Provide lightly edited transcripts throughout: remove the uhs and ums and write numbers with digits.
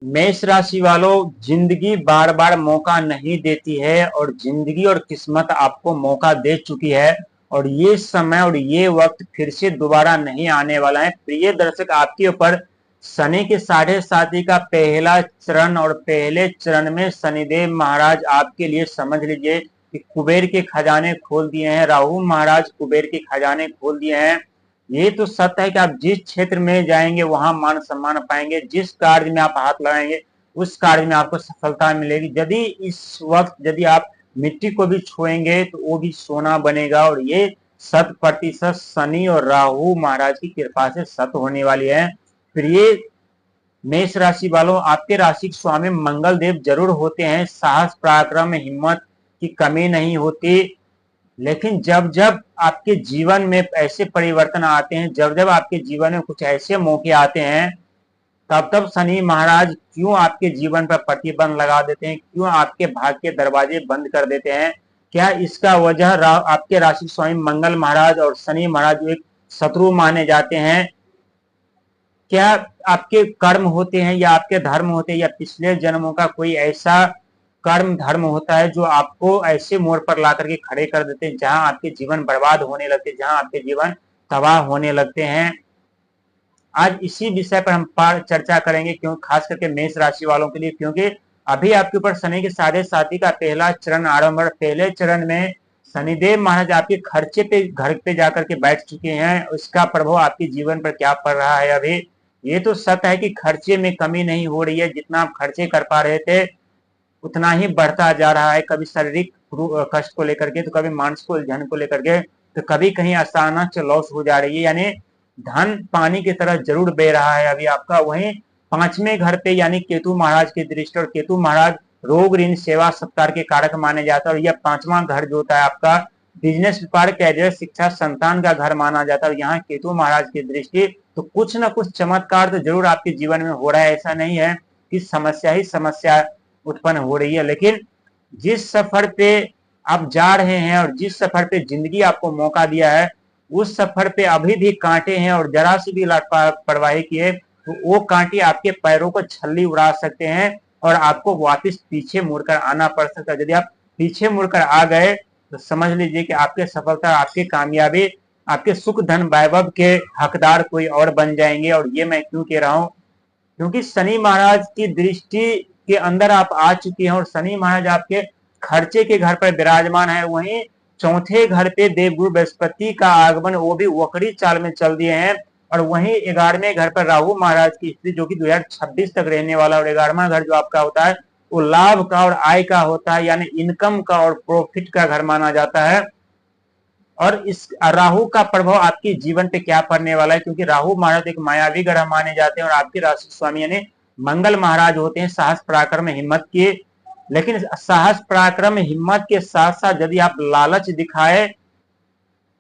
मेष राशि वालों, जिंदगी बार बार मौका नहीं देती है और जिंदगी और किस्मत आपको मौका दे चुकी है और ये समय और ये वक्त फिर से दोबारा नहीं आने वाला है। प्रिय दर्शक, आपके ऊपर शनि के 7.5 का पहला चरण और पहले चरण में शनिदेव महाराज आपके लिए समझ लीजिए कि कुबेर के खजाने खोल दिए हैं। राहु महाराज कुबेर के खजाने खोल दिए हैं। ये तो सत्य है कि आप जिस क्षेत्र में जाएंगे वहां मान सम्मान पाएंगे, जिस कार्य में आप हाथ लगाएंगे उस कार्य में आपको सफलता मिलेगी। यदि इस वक्त यदि आप मिट्टी को भी छुएंगे तो वो भी सोना बनेगा और ये 100% शनि और राहु महाराज की कृपा से सत्य होने वाली है। फिर ये मेष राशि वालों, आपके राशि स्वामी मंगल देव जरूर होते हैं, साहस पराक्रम हिम्मत की कमी नहीं होती। लेकिन जब जब आपके जीवन में ऐसे परिवर्तन आते हैं, जब जब आपके जीवन में कुछ ऐसे मौके आते हैं, तब तब शनि महाराज क्यों आपके जीवन पर प्रतिबंध लगा देते हैं, क्यों आपके भाग्य के दरवाजे बंद कर देते हैं? क्या इसका वजह आपके राशि स्वामी मंगल महाराज और शनि महाराज जो एक शत्रु माने जाते हैं, क्या आपके कर्म होते हैं या आपके धर्म होते हैं या पिछले जन्मों का कोई ऐसा कर्म धर्म होता है जो आपको ऐसे मोड़ पर ला करके खड़े कर देते हैं जहां आपके जीवन बर्बाद होने लगते हैं, जहां आपके जीवन तबाह होने लगते हैं? आज इसी विषय पर हम चर्चा करेंगे, क्यों खास करके मेष राशि वालों के लिए, क्योंकि अभी आपके ऊपर शनि के 7.5 का पहला चरण आरंभ है। पहले चरण में शनिदेव महाराज आपके खर्चे पे घर पे जाकर के बैठ चुके हैं। उसका प्रभाव आपके जीवन पर क्या पड़ रहा है? अभी ये तो सत्य है कि खर्चे में कमी नहीं हो रही है, जितना आप खर्चे कर पा रहे थे उतना ही बढ़ता जा रहा है। कभी शारीरिक कष्ट को लेकर के, तो कभी मानसिक उलझन को लेकर के, तो कभी कहीं अचानक लॉस हो जा रही है। यानी धन पानी की तरह जरूर बह रहा है अभी आपका। वहीं 5वें घर पे यानी केतु महाराज की दृष्टि, और केतु महाराज रोग ऋण सेवा सत्कार के कारक माने जाता है। और यह 5वां घर जो होता है आपका बिजनेस व्यापार कैरियर शिक्षा संतान का घर माना जाता है। और यहाँ केतु महाराज की दृष्टि, तो कुछ ना कुछ चमत्कार तो जरूर आपके जीवन में हो रहा है। ऐसा नहीं है कि समस्या ही समस्या उत्पन्न हो रही है, लेकिन जिस सफर पे आप जा रहे हैं और जिस सफर पे जिंदगी आपको मौका दिया है, उस सफर पे अभी भी कांटे हैं और जरा सी भी लापरवाही किए तो वो कांटे आपके पैरों को छल्ली उड़ा सकते हैं और आपको वापस पीछे मुड़कर आना पड़ सकता है। यदि आप पीछे मुड़कर आ गए तो समझ लीजिए कि आपके सफलता, आपकी कामयाबी, आपके सुख धन वैभव के हकदार कोई और बन जाएंगे। और ये मैं क्यों कह रहा हूं? क्योंकि शनि महाराज की दृष्टि के अंदर आप आ चुके हैं और शनि महाराज आपके खर्चे के घर पर विराजमान है। वहीं चौथे घर पे देवगुरु बृहस्पति का आगमन, वो भी वक्री चाल में चल दिए हैं। और वहीं 11वें घर पर राहु महाराज की स्थिति, जो कि 2026 तक रहने वाला। और 11वां घर जो आपका होता है वो लाभ का और आय का होता है, यानी इनकम का और प्रॉफिट का घर माना जाता है। और इस राहु का प्रभाव आपके जीवन पे क्या पड़ने वाला है? क्योंकि राहु महाराज एक मायावी ग्रह माने जाते हैं और आपके राशि स्वामी यानी मंगल महाराज होते हैं साहस पराक्रम हिम्मत के। लेकिन साहस पराक्रम हिम्मत के साथ साथ यदि आप लालच दिखाए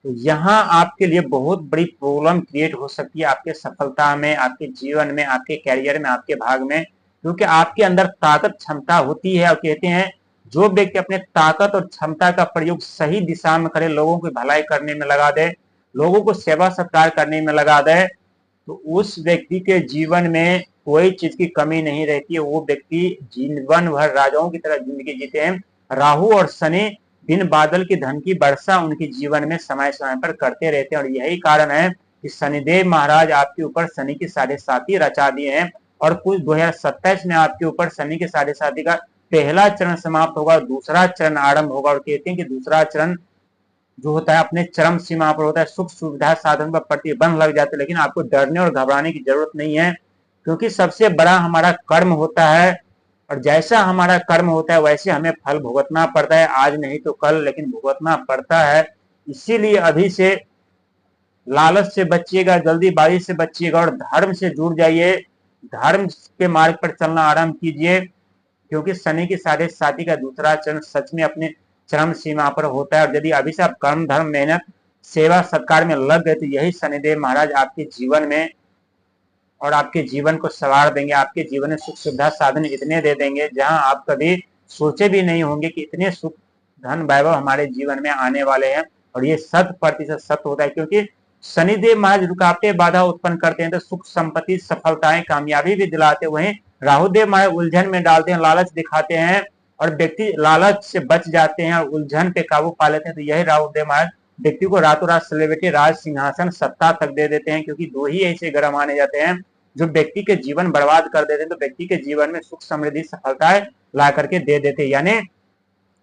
तो यहाँ आपके लिए बहुत बड़ी प्रॉब्लम क्रिएट हो सकती है, आपके सफलता में, आपके जीवन में, आपके कैरियर में, आपके भाग में। क्योंकि आपके अंदर ताकत क्षमता होती है और कहते हैं जो व्यक्ति अपने ताकत और क्षमता का प्रयोग सही दिशा में करे, लोगों की भलाई करने में लगा दे, लोगों को सेवा सत्कार करने में लगा दे, तो उस व्यक्ति के जीवन में कोई चीज की कमी नहीं रहती है। वो व्यक्ति जीवन भर राजाओं की तरह जिंदगी जीते हैं। राहु और शनि बिन बादल की धन की वर्षा उनके जीवन में समय समय पर करते रहते हैं। और यही कारण है कि शनिदेव महाराज आपके ऊपर शनि की 7.5 रचा दिए हैं। और कुछ 2027 में आपके ऊपर शनि के 7.5 का पहला चरण समाप्त होगा, दूसरा चरण आरंभ होगा। और कहते हैं कि दूसरा चरण जो होता है अपने चरम सीमा पर होता है, सुख सुविधा साधन पर प्रतिबंध लग जाते हैं। लेकिन आपको डरने और घबराने की जरूरत नहीं है, क्योंकि सबसे बड़ा हमारा कर्म होता है और जैसा हमारा कर्म होता है वैसे हमें फल भुगतना पड़ता है। आज नहीं तो कल, लेकिन भुगतना पड़ता है। इसीलिए अभी से लालच से बचिएगा, जल्दीबाजी से बचिएगा और धर्म से जुड़ जाइए, धर्म के मार्ग पर चलना आरंभ कीजिए। क्योंकि शनि की 7.5 का दूसरा चरण सच में अपने चरम सीमा पर होता है। और यदि अभी से आप कर्म धर्म मेहनत सेवा सत्कार में लग गए तो यही शनिदेव महाराज आपके जीवन में और आपके जीवन को सवार देंगे। आपके जीवन में सुख सुविधा साधन इतने दे देंगे जहां आप कभी सोचे भी नहीं होंगे कि इतने सुख धन वैभव हमारे जीवन में आने वाले हैं। और ये 100% सत्य होता है, क्योंकि शनिदेव महाराज रुकावटें बाधा उत्पन्न करते हैं तो सुख संपत्ति सफलताएं कामयाबी भी दिलाते, वहीं राहुदेव महाराज उलझन में डालते हैं, लालच दिखाते हैं और व्यक्ति लालच से बच जाते हैं और उलझन पे काबू पा लेते हैं। तो यही राहुदेव महाराज व्यक्ति को रातों रात सेलिब्रिटी, राज सिंहासन, सत्ता तक दे देते हैं, क्योंकि दो ही ऐसे ग्रह माने जाते हैं जो व्यक्ति के जीवन बर्बाद कर देते हैं, तो व्यक्ति के जीवन में सुख समृद्धि सफलताएं ला करके दे देते हैं। यानी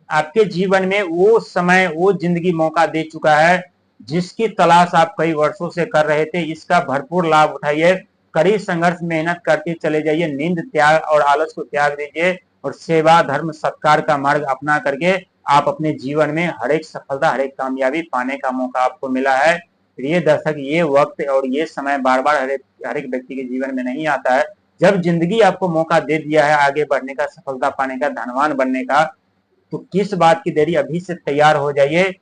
आपके जीवन में वो समय, वो जिंदगी मौका दे चुका है जिसकी तलाश आप कई वर्षों से कर रहे थे। इसका भरपूर लाभ उठाइए, कड़ी संघर्ष मेहनत करते चले जाइए, नींद त्याग और आलस को त्याग दीजिए और सेवा धर्म सत्कार का मार्ग अपना करके आप अपने जीवन में हर एक सफलता, हर एक कामयाबी पाने का मौका आपको मिला है। प्रिय दर्शक, ये वक्त और ये समय बार बार हर एक व्यक्ति के जीवन में नहीं आता है। जब जिंदगी आपको मौका दे दिया है आगे बढ़ने का, सफलता पाने का, धनवान बनने का, तो किस बात की देरी, अभी से तैयार हो जाइए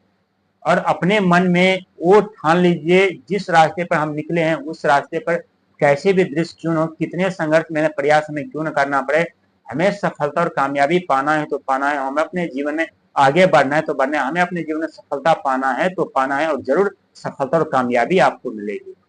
और अपने मन में वो ठान लीजिए जिस रास्ते पर हम निकले हैं उस रास्ते पर कैसे भी दृश्य क्यों हो, कितने संघर्ष में प्रयास हमें क्यों न करना पड़े, हमें सफलता और कामयाबी पाना है तो पाना है, हमें अपने जीवन में आगे बढ़ना है तो बढ़ना है, हमें अपने जीवन में सफलता पाना है तो पाना है और जरूर सफलता और कामयाबी आपको मिलेगी।